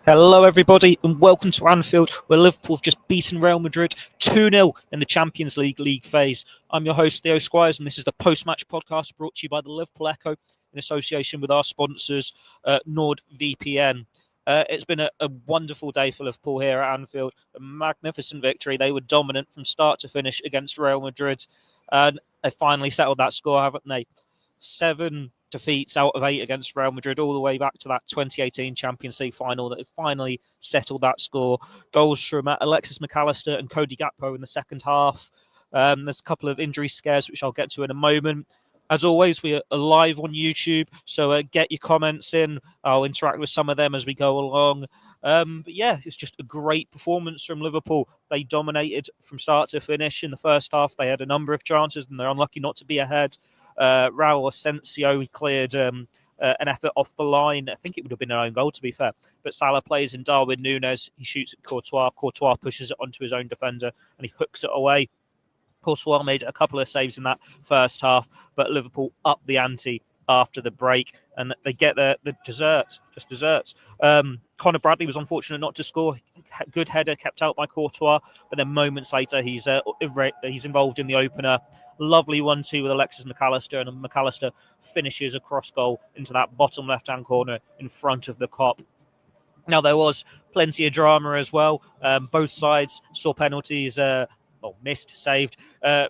Hello everybody and welcome to Anfield, where Liverpool have just beaten Real Madrid 2-0 in the Champions League phase. I'm your host Theo Squires and this is the post-match podcast brought to you by the Liverpool Echo in association with our sponsors NordVPN. It's been a wonderful day for Liverpool here at Anfield, a magnificent victory. They were dominant from start to finish against Real Madrid and they finally settled that score, haven't they? 7 defeats out of 8 against Real Madrid, all the way back to that 2018 Champions League final that finally settled that score. Goals from Alexis Mac Allister and Cody Gakpo in the second half. There's a couple of injury scares, which I'll get to in a moment. As always, we are live on YouTube, so get your comments in. I'll interact with some of them as we go along. But yeah, it's just a great performance from Liverpool. They dominated from start to finish in the first half. They had a number of chances and they're unlucky not to be ahead. Raul Asensio cleared an effort off the line. I think it would have been an own goal, to be fair. But Salah plays in Darwin Núñez. He shoots at Courtois. Courtois pushes it onto his own defender and he hooks it away. Courtois made a couple of saves in that first half, but Liverpool up the ante after the break, and they get the desserts. Conor Bradley was unfortunate not to score. Good header kept out by Courtois, but then moments later he's involved in the opener. Lovely 1-2 with Alexis Mac Allister, and Mac Allister finishes a cross goal into that bottom left-hand corner in front of the Kop. Now, there was plenty of drama as well. Both sides saw penalties. Missed, saved.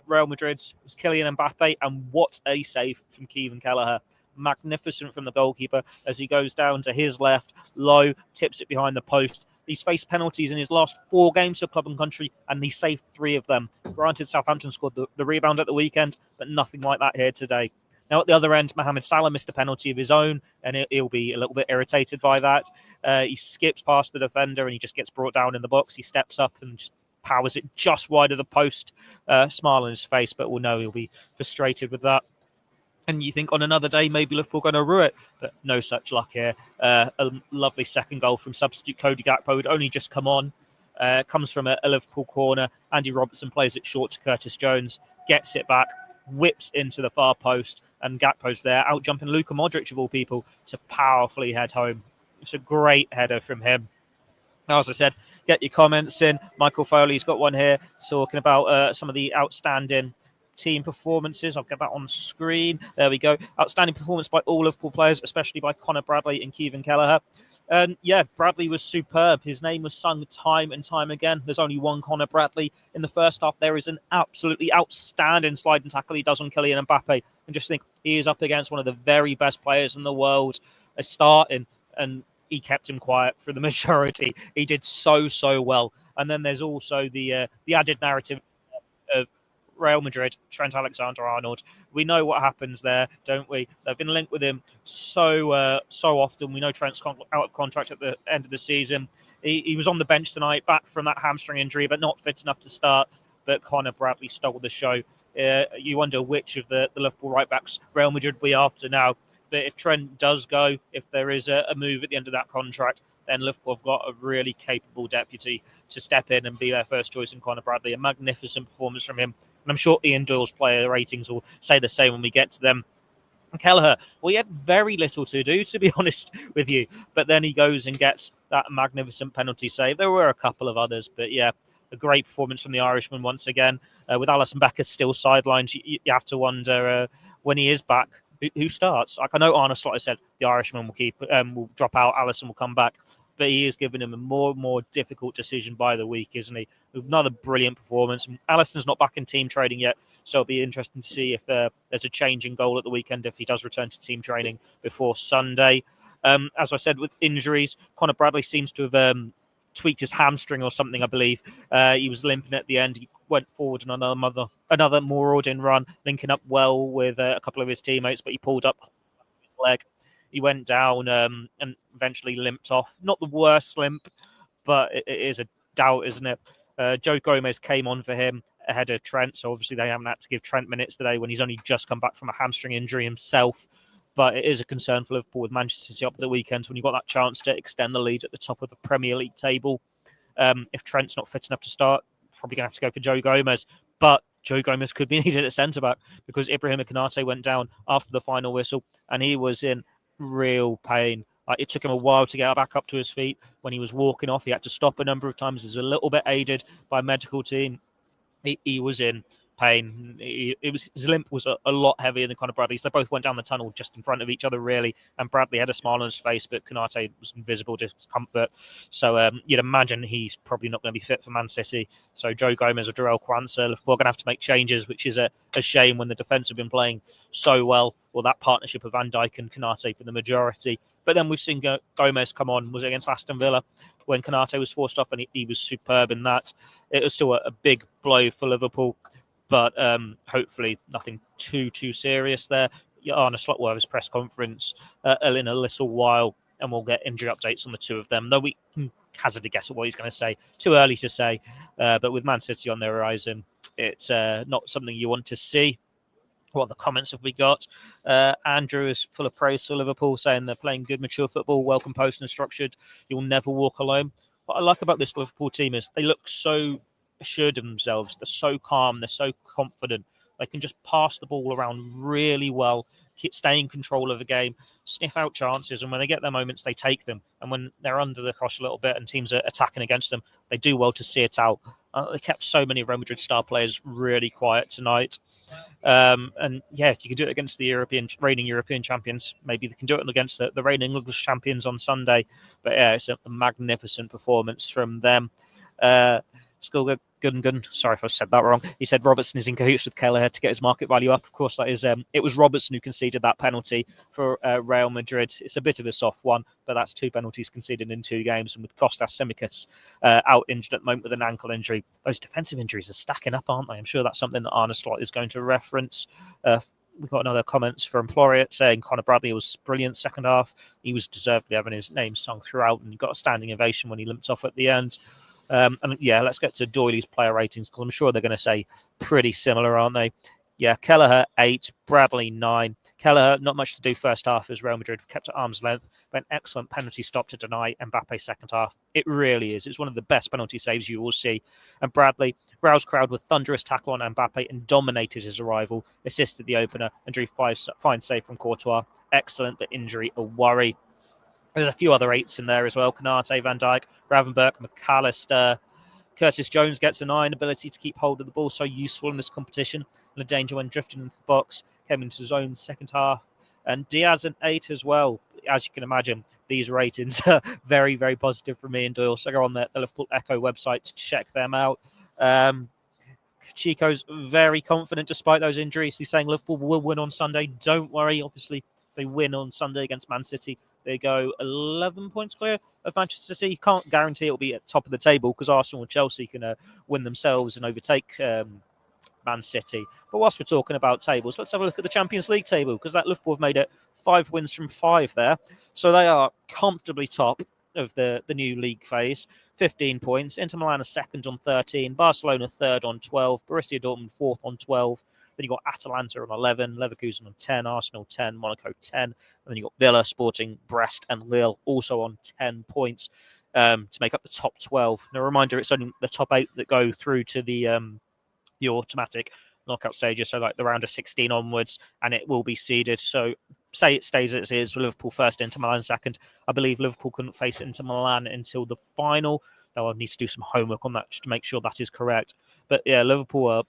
Real Madrid's was Kylian Mbappe, and what a save from Kevin Kelleher. Magnificent from the goalkeeper as he goes down to his left, low, tips it behind the post. He's faced penalties in his last 4 games for club and country, and he saved 3 of them. Granted, Southampton scored the rebound at the weekend, but nothing like that here today. Now, at the other end, Mohamed Salah missed a penalty of his own, and he'll be a little bit irritated by that. He skips past the defender, and he just gets brought down in the box. He steps up and just powers it just wide of the post, smile on his face, but we'll know he'll be frustrated with that. And you think on another day, maybe Liverpool going to rue it, but no such luck here. A lovely second goal from substitute Cody Gakpo, who'd only just come on. Comes from a Liverpool corner. Andy Robertson plays it short to Curtis Jones, gets it back, whips into the far post, and Gakpo's there, out jumping Luka Modric, of all people, to powerfully head home. It's a great header from him. Now, as I said, get your comments in. Michael Foley's got one here talking about some of the outstanding team performances. I'll get that on screen. There we go. Outstanding performance by all Liverpool players, especially by Conor Bradley and Kevin Kelleher. And yeah, Bradley was superb. His name was sung time and time again. There's only one Conor Bradley. In the first half, there is an absolutely outstanding slide and tackle he does on Kylian Mbappe. And just think, he is up against one of the very best players in the world, starting, and he kept him quiet for the majority. He did so well. And then there's also the added narrative of Real Madrid, Trent Alexander-Arnold. We know what happens there, don't we? They've been linked with him so often. We know Trent's out of contract at the end of the season. He was on the bench tonight, back from that hamstring injury, but not fit enough to start. But Conor Bradley stole the show. You wonder which of the Liverpool right-backs Real Madrid will be after now. But if Trent does go, if there is a move at the end of that contract, then Liverpool have got a really capable deputy to step in and be their first choice in Conor Bradley. A magnificent performance from him. And I'm sure Ian Doyle's player ratings will say the same when we get to them. And Kelleher, well, he had very little to do, to be honest with you. But then he goes and gets that magnificent penalty save. There were a couple of others, but yeah, a great performance from the Irishman once again. With Alisson Becker still sidelined, you have to wonder when he is back, who starts? Like, I know Arne Slot has said the Irishman will drop out, Alisson will come back, but he is giving him a more and more difficult decision by the week, isn't he? Another brilliant performance. Alisson's not back in team training yet, so it'll be interesting to see if there's a change in goal at the weekend if he does return to team training before Sunday. As I said, with injuries, Conor Bradley seems to have tweaked his hamstring or something, I believe. He was limping at the end. He went forward on another Mourodin run, linking up well with a couple of his teammates, but he pulled up his leg. He went down and eventually limped off. Not the worst limp, but it is a doubt, isn't it? Joe Gomez came on for him ahead of Trent, so obviously they haven't had to give Trent minutes today when he's only just come back from a hamstring injury himself. But it is a concern for Liverpool with Manchester City up the weekend when you've got that chance to extend the lead at the top of the Premier League table. If Trent's not fit enough to start, probably going to have to go for Joe Gomez. But Joe Gomez could be needed at centre-back because Ibrahim Konate went down after the final whistle and he was in real pain. It took him a while to get back up to his feet. When he was walking off, he had to stop a number of times. He was a little bit aided by a medical team. He was in pain. His limp was a lot heavier than Conor Bradley's. They both went down the tunnel just in front of each other, really. And Bradley had a smile on his face, but Konate was invisible discomfort. So you'd imagine he's probably not going to be fit for Man City. So Joe Gomez or Jarell Quansah, Liverpool are going to have to make changes, which is a shame when the defence have been playing so well. Well, that partnership of Van Dijk and Konate for the majority. But then we've seen Gomez come on. Was it against Aston Villa when Konate was forced off, and he was superb in that. It was still a big blow for Liverpool, but hopefully nothing too serious there. Arne Slot will have his press conference in a little while, and we'll get injury updates on the two of them. Though we can hazard a guess at what he's going to say. Too early to say, but with Man City on their horizon, it's not something you want to see. What the comments have we got? Andrew is full of praise for Liverpool, saying they're playing good, mature football, well composed and structured. You'll never walk alone. What I like about this Liverpool team is they look so assured of themselves. They're so calm. They're so confident. They can just pass the ball around really well, stay in control of the game, sniff out chances, and when they get their moments, they take them. And when they're under the cosh a little bit and teams are attacking against them, they do well to see it out. They kept so many Real Madrid star players really quiet tonight. And yeah, if you could do it against the reigning European champions, maybe they can do it against the reigning English champions on Sunday. But yeah, it's a magnificent performance from them. Skulga Gungun, sorry if I said that wrong. He said Robertson is in cahoots with Kelleher to get his market value up. Of course, that is. It was Robertson who conceded that penalty for Real Madrid. It's a bit of a soft one, but that's 2 penalties conceded in 2 games. And with Kostas Tsimikas out injured at the moment with an ankle injury, those defensive injuries are stacking up, aren't they? I'm sure that's something that Arne Slot is going to reference. We've got another comment from Floriat saying Conor Bradley was brilliant second half. He was deservedly having his name sung throughout and got a standing ovation when he limped off at the end. And yeah, let's get to Doyley's player ratings because I'm sure they're going to say pretty similar, aren't they? Yeah, Kelleher 8, Bradley 9. Kelleher, not much to do first half as Real Madrid kept at arm's length, but an excellent penalty stop to deny Mbappe second half. It really is. It's one of the best penalty saves you will see. And Bradley roused crowd with thunderous tackle on Mbappe and dominated his arrival, assisted the opener and drew fine save from Courtois. Excellent, but injury a worry. There's a few other 8s in there as well. Konate, Van Dijk, Gravenberch, McAllister. Curtis Jones gets a 9. Ability to keep hold of the ball, so useful in this competition. And a danger when drifting into the box. Came into his own second half. And Diaz an 8 as well. As you can imagine, these ratings are very, very positive for me and Doyle. So go on the Liverpool Echo website to check them out. Chico's very confident despite those injuries. He's saying Liverpool will win on Sunday. Don't worry, obviously. They win on Sunday against Man City. They go 11 points clear of Manchester City. Can't guarantee it'll be at top of the table because Arsenal and Chelsea can win themselves and overtake Man City. But whilst we're talking about tables, let's have a look at the Champions League table because that Liverpool have made it 5 wins from 5 there. So they are comfortably top of the new league phase. 15 points. Inter Milan are second on 13. Barcelona third on 12. Borussia Dortmund fourth on 12. Then you've got Atalanta on 11, Leverkusen on 10, Arsenal 10, Monaco 10. And then you've got Villa, Sporting, Brest and Lille also on 10 points to make up the top 12. Now, a reminder, it's only the top 8 that go through to the automatic knockout stages, so like the round of 16 onwards, and it will be seeded. So say it stays as it is, Liverpool first, Inter Milan second. I believe Liverpool couldn't face Inter Milan until the final, though I need to do some homework on that to make sure that is correct. But yeah, Liverpool are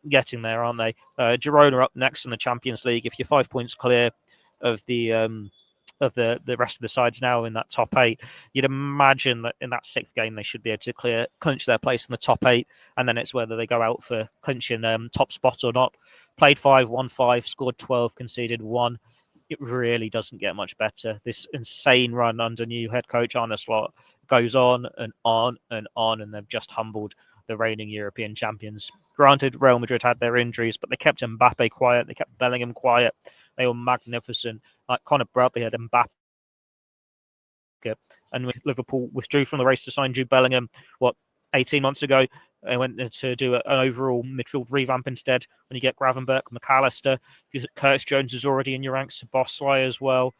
getting there, aren't they? Girona are up next in the Champions League. If you're 5 points clear of the rest of the sides now in that top 8, you'd imagine that in that 6th game they should be able to clinch their place in the top 8, and then it's whether they go out for clinching top spot or not. Played 5, won 5, scored 12, conceded 1. It really doesn't get much better. This insane run under new head coach Arne Slot goes on and on and on, and they've just humbled the reigning European champions. Granted, Real Madrid had their injuries, but they kept Mbappe quiet. They kept Bellingham quiet. They were magnificent. Like Conor Bradley had Mbappe. And Liverpool withdrew from the race to sign Jude Bellingham, 18 months ago. They went to do an overall midfield revamp instead. When you get Gravenberch, McAllister, Curtis Jones is already in your ranks, Bosley as well.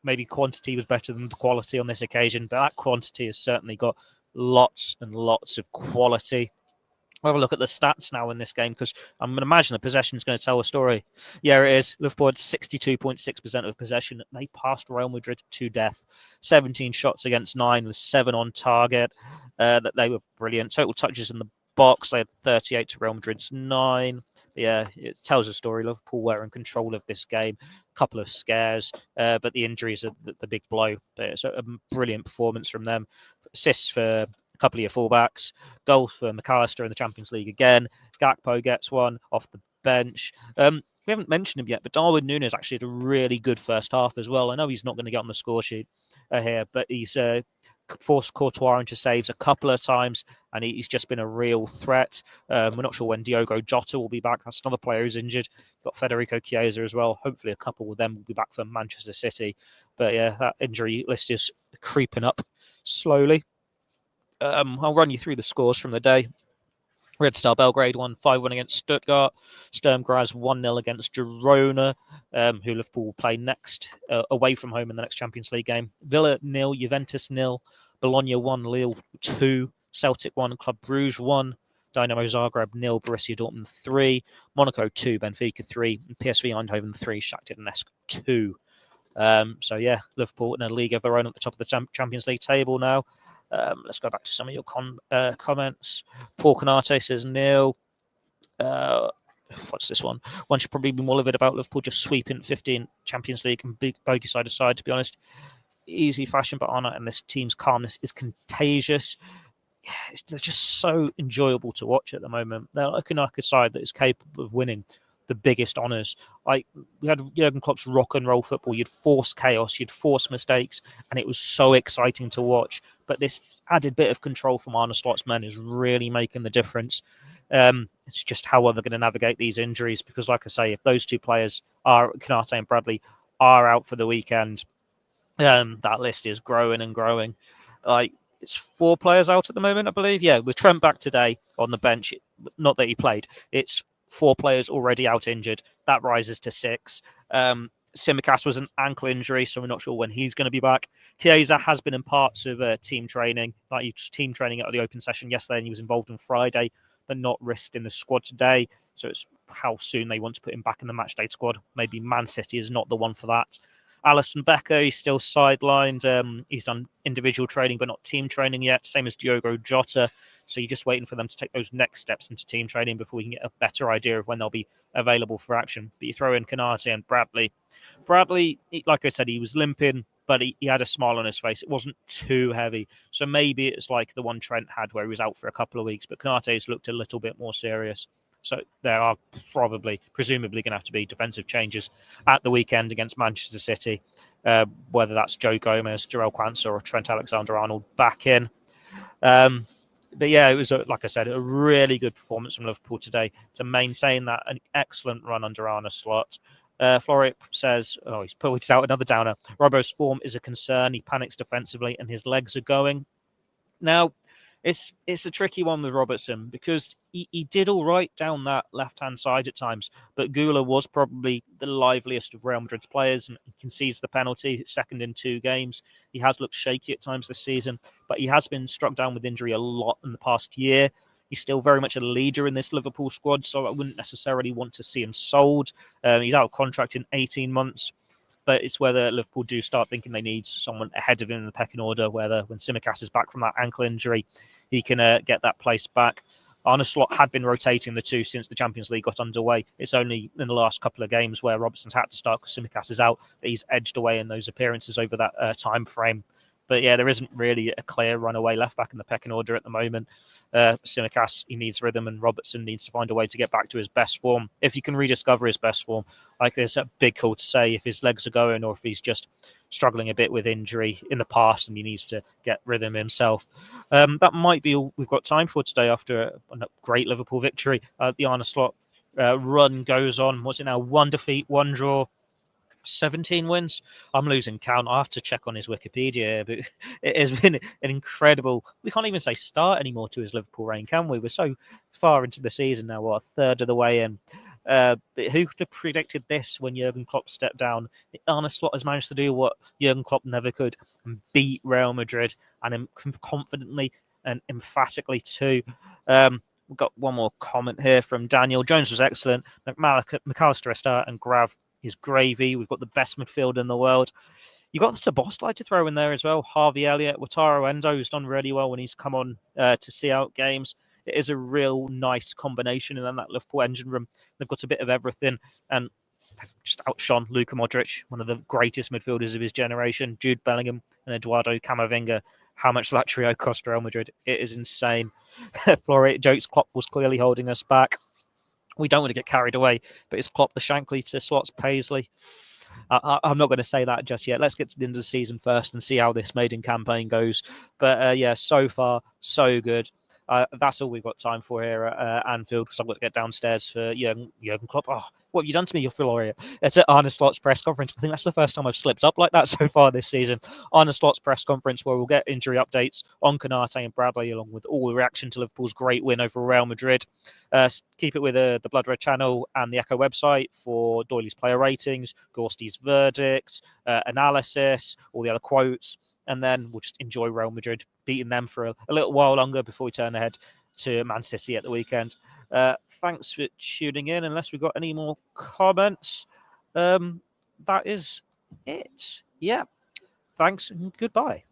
Maybe quantity was better than the quality on this occasion, but that quantity has certainly got lots and lots of quality. We'll have a look at the stats now in this game because I'm going to imagine the possession is going to tell a story. Yeah, it is. Liverpool had 62.6% of possession. They passed Real Madrid to death. 17 shots against 9 with 7 on target. That they were brilliant. Total touches in the box, they had 38 to Real Madrid's 9. Yeah, it tells a story. Liverpool were in control of this game. A couple of scares, but the injuries are the big blow. But it's a brilliant performance from them. Assists for a couple of your fullbacks. Goal for McAllister in the Champions League again. Gakpo gets one off the bench. We haven't mentioned him yet, but Darwin Núñez actually had a really good first half as well. I know he's not going to get on the score sheet here, but he's forced Courtois into saves a couple of times, and he's just been a real threat. We're not sure when Diogo Jota will be back. That's another player who's injured. Got Federico Chiesa as well. Hopefully a couple of them will be back for Manchester City. But yeah, that injury list is creeping up slowly. I'll run you through the scores from the day. Red Star Belgrade won 5-1 against Stuttgart. Sturm Graz 1-0 against Girona, who Liverpool will play next, away from home in the next Champions League game. Villa 0, Juventus 0, Bologna 1, Lille 2, Celtic 1, Club Brugge 1, Dynamo Zagreb 0, Borussia Dortmund 3, Monaco 2, Benfica 3, and PSV Eindhoven 3, Shakhtar Donetsk 2. So yeah, Liverpool in a league of their own at the top of the Champions League table now. Let's go back to some of your comments. Paul Canate says nil. What's this one? One should probably be more livid about Liverpool just sweeping 15 Champions League and bogey side aside, to be honest. Easy fashion, but Arna and this team's calmness is contagious. They're just so enjoyable to watch at the moment. They're like an United side that is capable of winning the biggest honours. Like, we had Jurgen Klopp's rock and roll football. You'd force chaos, you'd force mistakes, and it was so exciting to watch. But this added bit of control from Arne Slot's men is really making the difference. It's just how well they're going to navigate these injuries, because like I say, if those two players are, Konate and Bradley, are out for the weekend, that list is growing and growing. Like, it's 4 players out at the moment, I believe. Yeah, with Trent back today on the bench, not that he played, it's 4 players already out injured. That rises to 6. Tsimikas was an ankle injury, so we're not sure when he's going to be back. Chiesa has been in parts of team training. Like, he was team training at the open session yesterday, and he was involved on Friday, but not risked in the squad today. So it's how soon they want to put him back in the matchday squad. Maybe Man City is not the one for that. Alisson Becker, he's still sidelined. He's done individual training, but not team training yet. Same as Diogo Jota. So you're just waiting for them to take those next steps into team training before we can get a better idea of when they'll be available for action. But you throw in Konate and Bradley. Bradley, like I said, he was limping, but he had a smile on his face. It wasn't too heavy. So maybe it's like the one Trent had where he was out for a couple of weeks, but Konate's looked a little bit more serious. So there are presumably going to have to be defensive changes at the weekend against Manchester City, whether that's Joe Gomez, Jarell Quansah, or Trent Alexander-Arnold back in. But yeah, it was, like I said, a really good performance from Liverpool today to maintain that an excellent run under Arne Slot. Floric says, he's pointed out another downer. Robbo's form is a concern. He panics defensively and his legs are going. Now, it's a tricky one with Robertson because he did all right down that left-hand side at times, but Gula was probably the liveliest of Real Madrid's players and he concedes the penalty, second in 2 games. He has looked shaky at times this season, but he has been struck down with injury a lot in the past year. He's still very much a leader in this Liverpool squad, so I wouldn't necessarily want to see him sold. He's out of contract in 18 months. But it's whether Liverpool do start thinking they need someone ahead of him in the pecking order, whether when Tsimikas is back from that ankle injury, he can get that place back. Arne Slot had been rotating the two since the Champions League got underway. It's only in the last couple of games where Robertson's had to start because Tsimikas is out that he's edged away in those appearances over that time frame. But yeah, there isn't really a clear runaway left back in the pecking order at the moment. Tsimikas, he needs rhythm, and Robertson needs to find a way to get back to his best form. If he can rediscover his best form, like there's a big call to say if his legs are going or if he's just struggling a bit with injury in the past and he needs to get rhythm himself. That might be all we've got time for today after a great Liverpool victory. The Arne Slot run goes on. What's it now? 1 defeat, 1 draw. 17 wins. I'm losing count. I have to check on his Wikipedia, but it has been an incredible, we can't even say start anymore to his Liverpool reign, can we? We're so far into the season now, a third of the way in. But who could have predicted this when Jurgen Klopp stepped down? Arne Slot has managed to do what Jurgen Klopp never could and beat Real Madrid, and confidently and emphatically too. We've got one more comment here from Daniel. Jones was excellent. McAllister a start and Grav is gravy. We've got the best midfield in the world. You got Szoboszlai to throw in there as well. Harvey Elliott, Wataru Endo, who's done really well when he's come on to see out games. It is a real nice combination. And then that Liverpool engine room, they've got a bit of everything. And they've just outshone Luka Modric, one of the greatest midfielders of his generation, Jude Bellingham and Eduardo Camavinga. How much that trio cost Real Madrid? It is insane. Florian Jokes Klopp was clearly holding us back. We don't want to get carried away, but it's Klopp the Shankly to Slots Paisley. I'm not going to say that just yet. Let's get to the end of the season first and see how this maiden campaign goes. But yeah, so far, so good. That's all we've got time for here at Anfield, because I've got to get downstairs for Jurgen Klopp. Oh, what have you done to me, your Floria? It's at Arne Slot's press conference. I think that's the first time I've slipped up like that so far this season. Arne Slot's press conference, where we'll get injury updates on Konate and Bradley, along with all the reaction to Liverpool's great win over Real Madrid. Keep it with the Blood Red channel and the Echo website for Doyley's player ratings, Gorsty's verdict, analysis, all the other quotes. And then we'll just enjoy Real Madrid beating them for a little while longer before we turn ahead to Man City at the weekend. Thanks for tuning in. Unless we've got any more comments, that is it. Yeah. Thanks and goodbye.